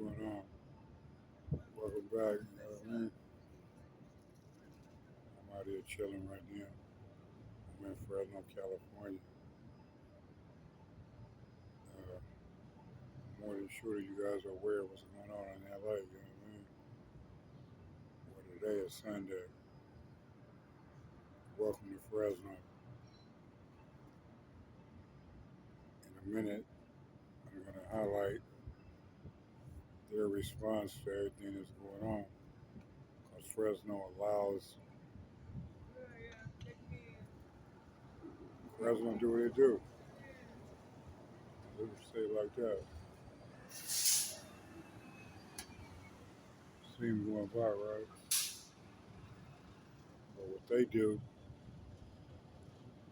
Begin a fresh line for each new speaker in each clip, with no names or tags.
going on? Welcome back. You know what I mean? I'm out here chilling right now. I'm in Fresno, California. I'm more than sure you guys are aware of what's going on in LA. You know what I mean? Well, today is Sunday. Welcome to Fresno. In a minute, I'm going to highlight their response to everything that's going on. Because Fresno allows Fresno to do what they do. Let's say it like that. Seems going by, right? But what they do,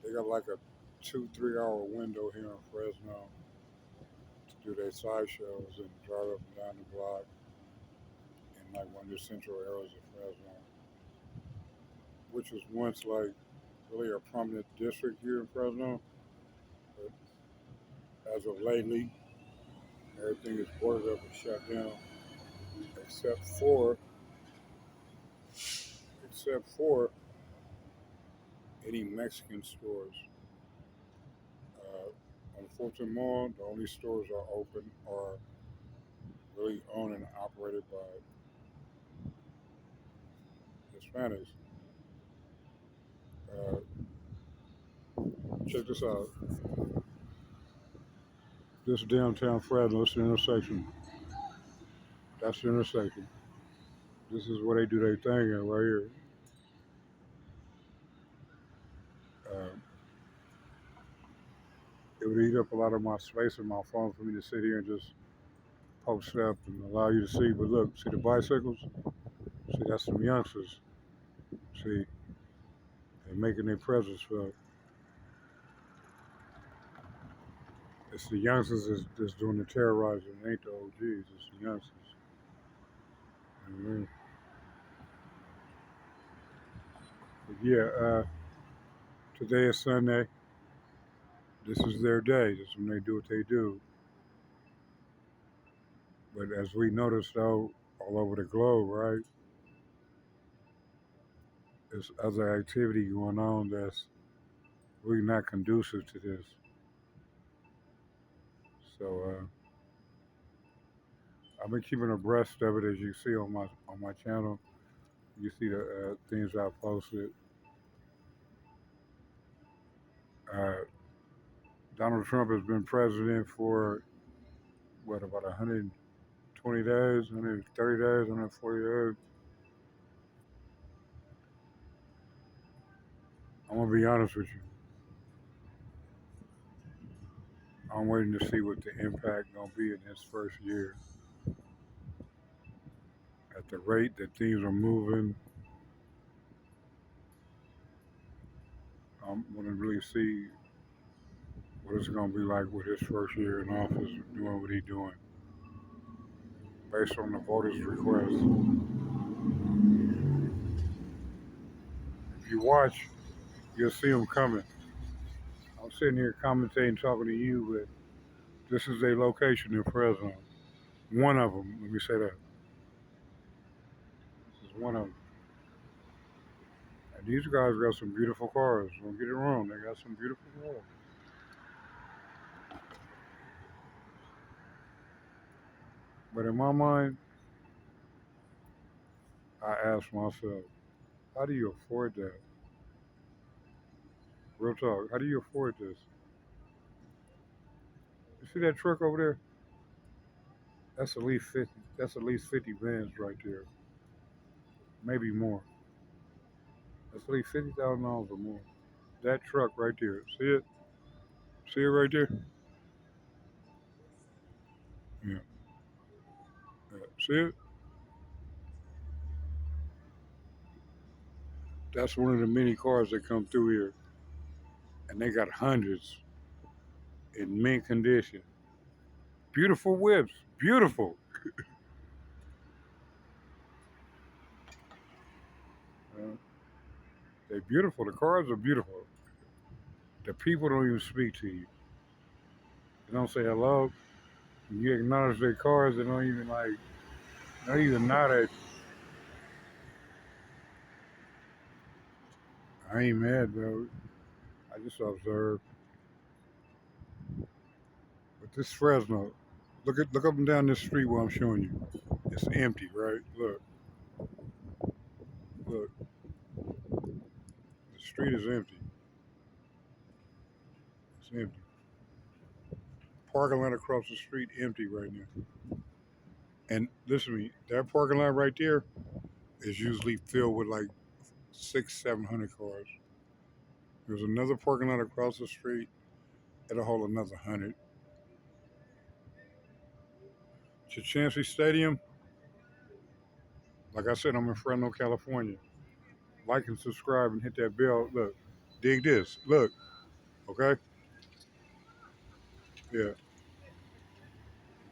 they got like a 2, 3 hour window here in Fresno to do their sideshows and drive up and down the block in like one of the central areas of Fresno, which was once like really a prominent district here in Fresno. But as of lately, everything is boarded up and shut down except for except for any Mexican stores. On Fulton Mall, the only stores are open are really owned and operated by Hispanics. Uh, Check this out. This is downtown Fresno. It's the intersection. That's the intersection. This is where they do their thing at right here. Uh, it would eat up a lot of my space in my phone for me to sit here and just post up and allow you to see. But look, see the bicycles? See, that's some youngsters. See, they're making their presence felt. It's the youngsters that's doing the terrorizing. It ain't the OGs. It's the youngsters. Mhm. But yeah, today is Sunday. This is their day. This is when they do what they do. But as we notice, though, all over the globe, right, there's other activity going on that's really not conducive to this. So I've been keeping abreast of it, as you see on my channel. You see the things I posted. Uh, Donald Trump has been president for what, about 120 days, 130 days, 140 days. I'm gonna be honest with you. I'm waiting to see what the impact gonna be in his first year. At the rate that things are moving, I'm gonna really see what it's gonna be like with his first year in office, doing what he's doing, based on the voters' request. If you watch, you'll see him coming. I'm sitting here commentating, talking to you, but this is a location in Fresno. One of them. Let me say that. This is one of them. And these guys got some beautiful cars. Don't get it wrong. They got some beautiful cars. But in my mind, I ask myself, how do you afford that? Real talk. How do you afford this? You see that truck over there? That's at least 50. That's at least 50 vans right there. Maybe more. That's at least $50,000 or more. That truck right there. See it? See it right there? Yeah. Yeah. See it? That's one of the many cars that come through here, and they got hundreds in mint condition. Beautiful whips. Beautiful. Uh, they're beautiful. The cars are beautiful. The people don't even speak to you. They don't say hello. When you acknowledge their cars, they don't even like, not even nod at you. I ain't mad though. I just observe. But this Fresno, look up and down this street where I'm showing you. It's empty, right? Look, the street is empty. It's empty. Parking lot across the street empty right now. And listen to me, that parking lot right there is usually filled with like 700 cars. There's another parking lot across the street. It'll hold another 100. Chachansky Stadium, like I said, I'm in Fresno, California. Like and subscribe and hit that bell. Look, dig this. Look, okay? Yeah,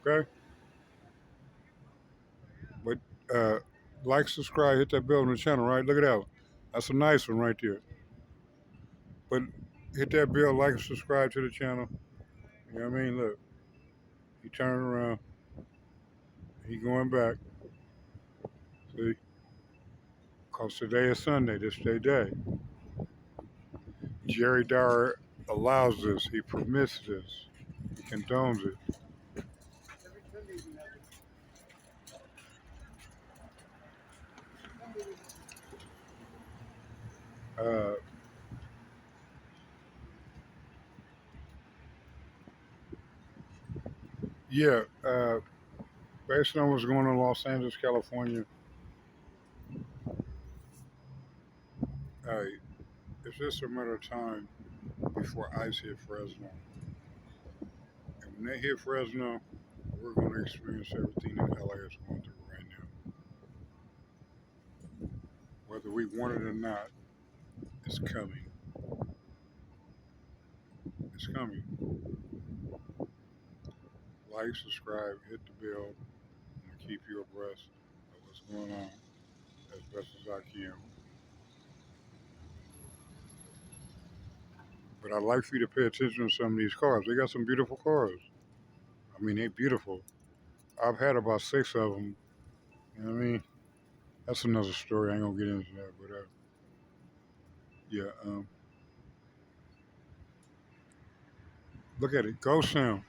okay? But uh, like, subscribe, hit that bell on the channel, right? Look at that. That's a nice one right there. But hit that bell, like and subscribe to the channel. You know what I mean? Look, he turning around. He going back. See? Because today is Sunday. This their day. Jerry Dyer allows this. He permits this. He condones it. Uh, yeah, based on what's going on in Los Angeles, California, uh, it's just a matter of time before ice hit Fresno. And when they hit Fresno, we're going to experience everything that LA is going through right now. Whether we want it or not, it's coming. It's coming. Like, subscribe, hit the bell. I'm going to keep you abreast of what's going on as best as I can. But I'd like for you to pay attention to some of these cars. They got some beautiful cars. I mean, they're beautiful. I've had about 6 of them. You know what I mean? That's another story. I ain't gonna get into that. But yeah, look at it. Ghost Town.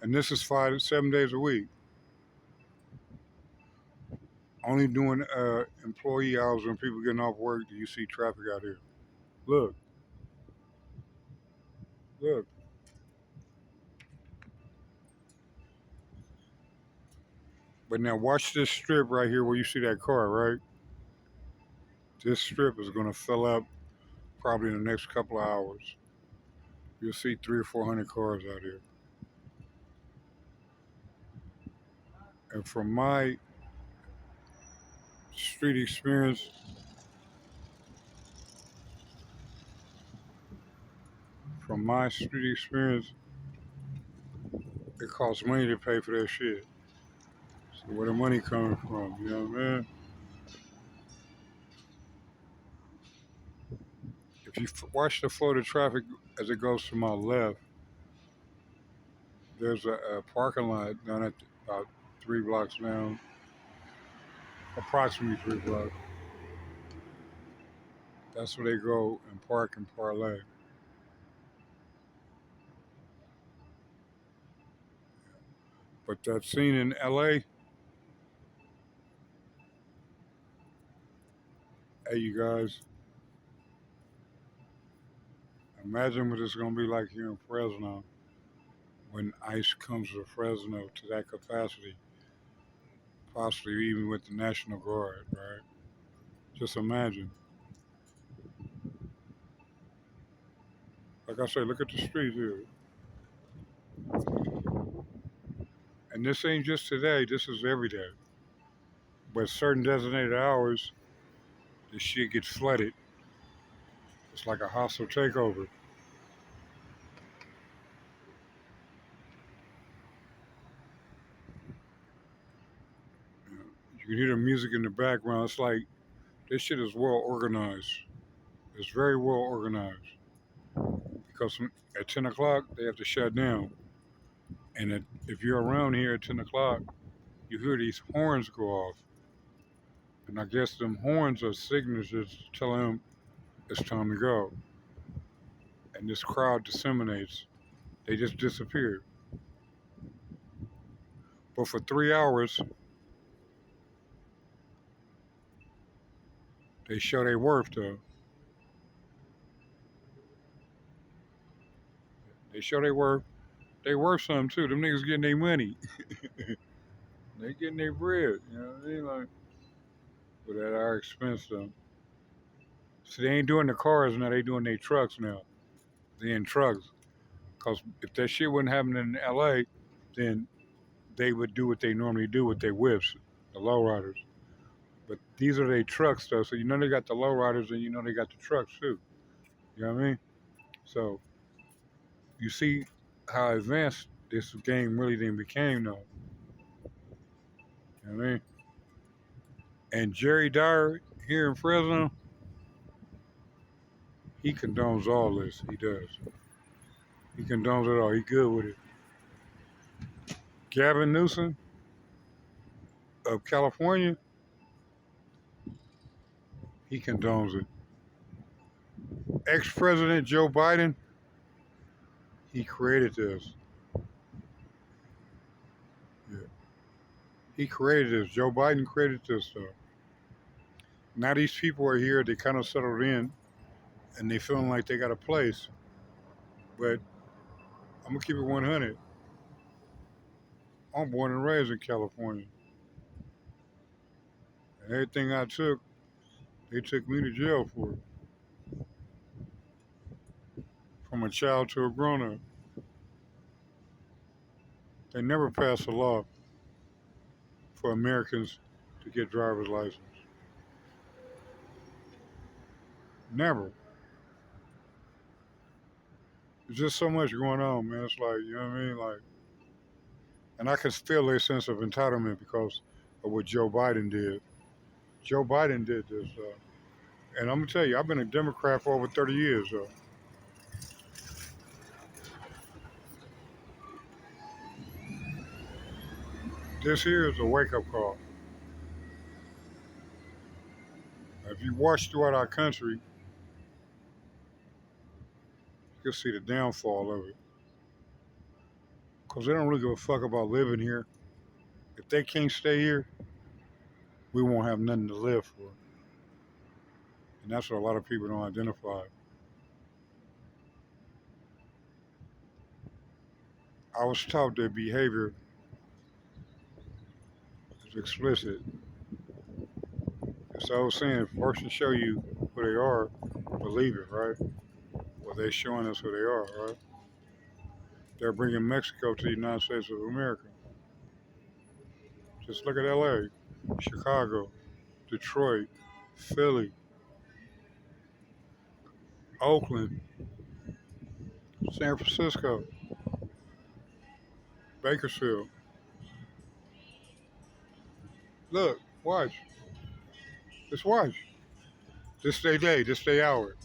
And this is 7 days a week. Only doing employee hours when people getting off work do you see traffic out here. Look, look. But now watch this strip right here where you see that car, right? This strip is gonna fill up probably in the next couple of hours. You'll see 300 or 400 cars out here. And street experience, from my street experience, it costs money to pay for that shit. So where the money coming from? You know what I mean? If you watch the flow of traffic as it goes to my left, there's a parking lot down at about 3 blocks down, approximately 3 blocks. That's where they go and park and parlay. But that scene in LA, hey, you guys, imagine what it's going to be like here in Fresno when ICE comes to Fresno to that capacity, possibly even with the National Guard, right? Just imagine. Like I say, look at the street here. And this ain't just today, this is every day. But certain designated hours, the shit gets flooded. It's like a hostile takeover. You know, you can hear the music in the background. It's like this shit is well organized. It's very well organized. Because at 10 o'clock, they have to shut down. And if you're around here at 10 o'clock, you hear these horns go off. And I guess them horns are signatures telling them it's time to go. And this crowd disseminates. They just disappear. But for 3 hours, they show their worth, though. They show their worth. They worth something, too. Them niggas getting their money. They getting their bread. You know what I mean? Like, but at our expense, though. So they ain't doing the cars now. They doing their trucks now. They in trucks. Because if that shit wasn't happening in L.A., then they would do what they normally do with their whips, the lowriders. But these are their trucks, though. So you know they got the lowriders and you know they got the trucks, too. You know what I mean? So you see how advanced this game really then became, though. You know what I mean? And Jerry Dyer here in Fresno, he condones all this. He does. He condones it all. He good with it. Gavin Newsom of California, he condones it. Ex-President Joe Biden, he created this. Yeah. He created this. Joe Biden created this stuff. Now these people are here. They kind of settled in, and they feeling like they got a place. But I'm gonna keep it 100. I'm born and raised in California, and everything I took, they took me to jail for it. From a child to a grown-up. They never passed a law for Americans to get driver's license. Never. There's just so much going on, man. It's like, you know what I mean? Like, and I can feel their sense of entitlement because of what Joe Biden did. Joe Biden did this. And I'm going to tell you, I've been a Democrat for over 30 years. This here is a wake-up call. If you watch throughout our country, you can see the downfall of it. Because they don't really give a fuck about living here. If they can't stay here, we won't have nothing to live for. And that's what a lot of people don't identify. I was taught that behavior is explicit. So I was saying, if a person show you who they are, believe it, right? Well, they're showing us who they are, right? They're bringing Mexico to the United States of America. Just look at LA, Chicago, Detroit, Philly, Oakland, San Francisco, Bakersfield. Look, watch. Just watch. This day day, this day hour.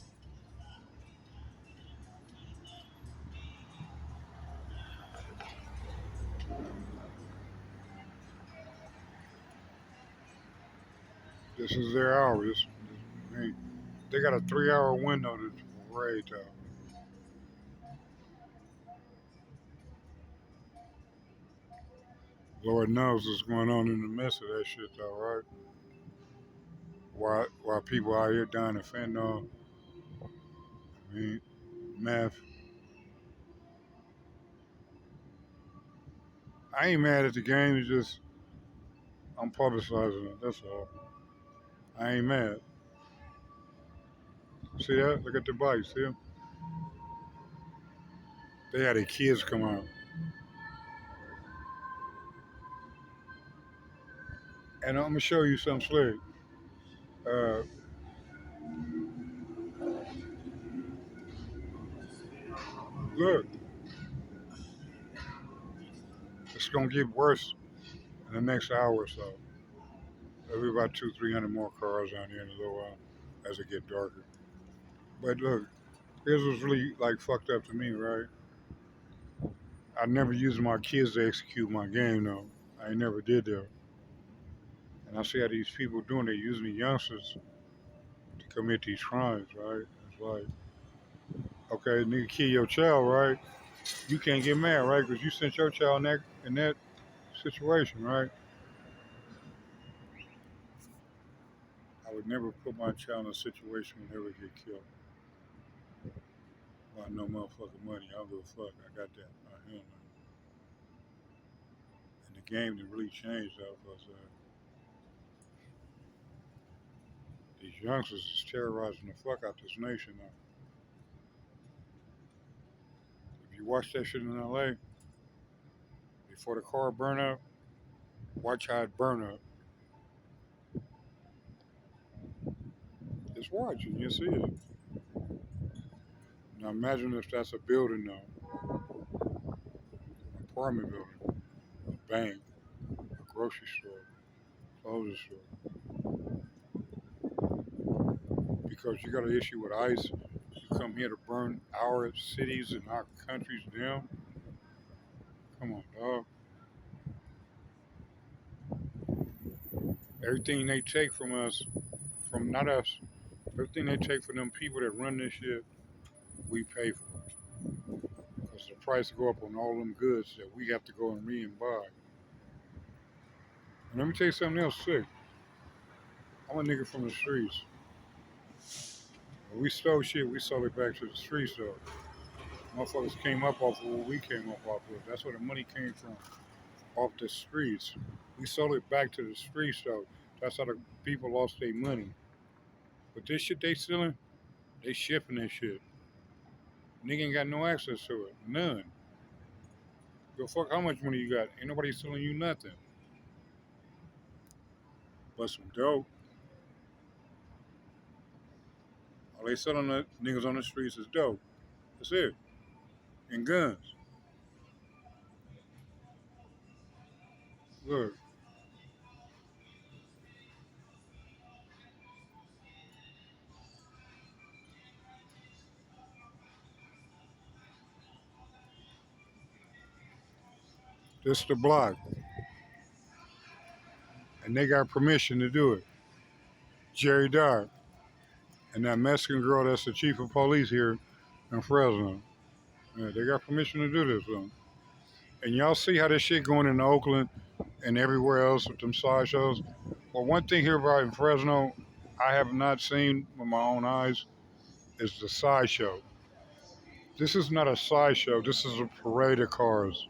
This is their hour. I mean, they got a 3 hour window to parade though. Lord knows what's going on in the midst of that shit though, right? While people out here dying of fentanyl, I mean, meth. I ain't mad at the game. It's just I'm publicizing it. That's all. I ain't mad. See that? Look at the bike. See them? They had their kids come out. And I'm gonna show you something slick. Uh, Look, it's gonna get worse in the next hour or so. There'll be about 300 more cars down here in a little while as it get darker. But look, here's what's really like fucked up to me, right? I never used my kids to execute my game though. I never did that. And I see how these people doing. They're using the youngsters to commit these crimes, right? It's like, okay, nigga, kill your child, right? You can't get mad, right? Because you sent your child in that situation, right? I would never put my child in a situation where they would get killed by no motherfucking money. I don't give a fuck. I got that. I hell no. And the game that really changed that was these youngsters is terrorizing the fuck out this nation now. If you watch that shit in LA before the car burn up, watch how it burn up. Just watch and you'll see it. Now imagine if that's a building though, an apartment building, a bank, a grocery store, clothing store. Because you got an issue with ICE, you come here to burn our cities and our countries down. Come on, dog. Everything they take from us, from not us, everything they take from them people that run this shit, we pay for it. Because the price go up on all them goods that we have to go and re and buy. And let me tell you something else too. I'm a nigga from the streets. When we stole shit, we sold it back to the streets though. Motherfuckers came up off of what we came up off of. That's where the money came from, off the streets. We sold it back to the streets though. That's how the people lost their money. But this shit they stealing, they shipping that shit. Nigga ain't got no access to it. None. Go fuck how much money you got. Ain't nobody selling you nothing. But some dope. All they selling the niggas on the streets is dope. That's it. And guns. Look, this the block. And they got permission to do it. Jerry Dart. And that Mexican girl that's the chief of police here in Fresno. Yeah, they got permission to do this. And y'all see how this shit going in Oakland and everywhere else with them sideshows. Well, one thing here about in Fresno, I have not seen with my own eyes is the sideshow. This is not a sideshow. This is a parade of cars.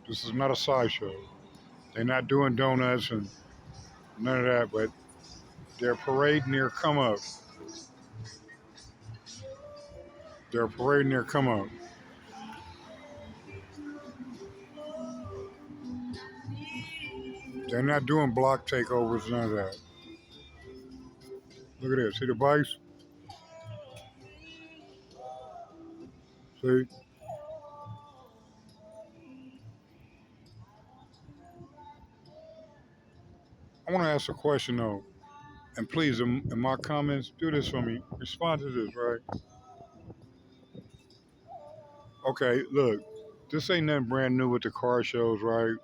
This is not a sideshow. They're not doing donuts and none of that, but they're parading their come up. They're parading their come up. They're not doing block takeovers, none of that. Look at this. See the bikes? See? I want to ask a question though. And please, in my comments, do this for me. Respond to this, right? Okay, look, this ain't nothing brand new with the car shows, right?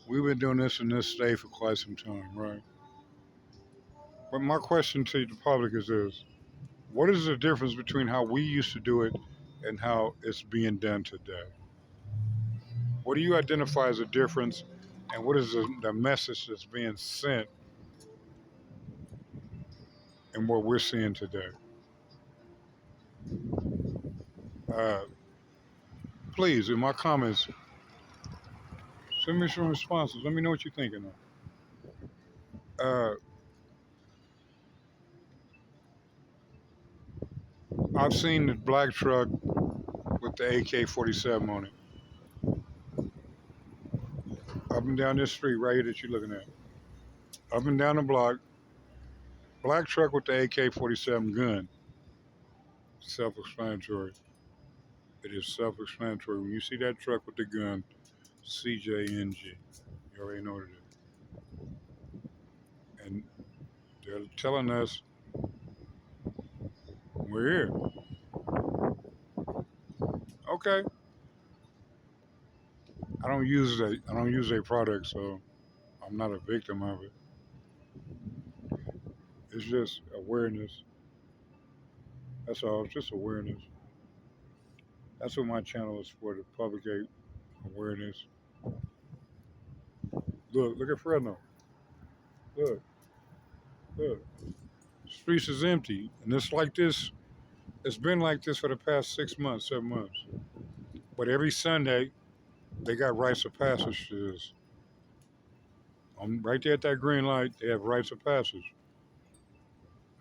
We've been doing this in this state for quite some time, right? But my question to the public is this: what is the difference between how we used to do it and how it's being done today? What do you identify as a difference, and what is the message that's being sent in what we're seeing today? Uh, Please, in my comments, send me some responses. Let me know what you're thinking of. I've seen the black truck with the AK-47 on it up and down this street right here that you're looking at. Up and down the block, black truck with the AK-47 gun. Self-explanatory. It is self-explanatory. When you see that truck with the gun, CJNG. You already know what it is. And they're telling us we're here. Okay. I don't use a product, so I'm not a victim of it. It's just awareness. That's all. It's just awareness. That's what my channel is for, to propagate awareness. Look at Fresno. Look, look. Streets is empty, and it's like this. It's been like this for the past 6 months, 7 months. But every Sunday, they got rites of passage to this. Right there at that green light, they have rites of passage.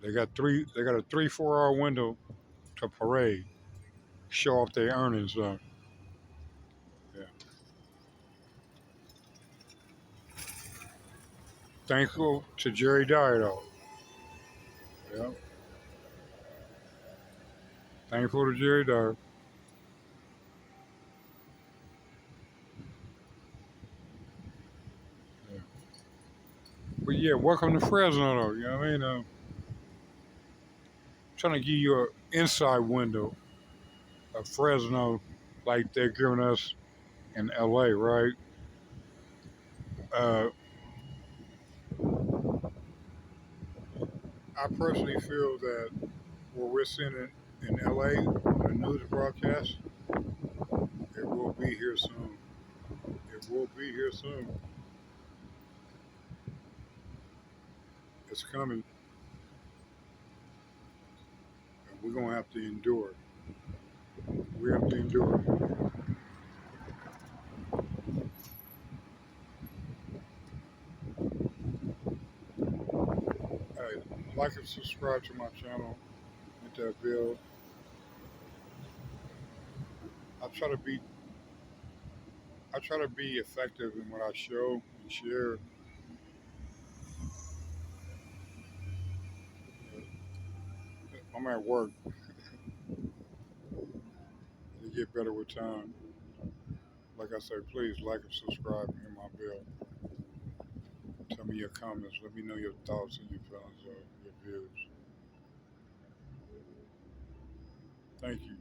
They got three. They got a 3-4 hour window to parade, show off their earnings. Yeah. Thankful to Jerry Dyer though. Yeah. Thankful to Jerry Dyer. Yeah. But yeah, welcome to Fresno though. You know what I mean? Trying to give you an inside window of Fresno, like they're giving us in LA, right? Uh, I personally feel that what we're seeing in LA on the news broadcast, it will be here soon. It will be here soon. It's coming, and we're gonna have to endure. We have to endure. Hey, like and subscribe to my channel. Hit that bell. I try to be I try to be effective in what I show and share. I'm at work. You get better with time. Like I said, please like and subscribe and hit my bell. Tell me your comments. Let me know your thoughts and your feelings or your views. Thank you.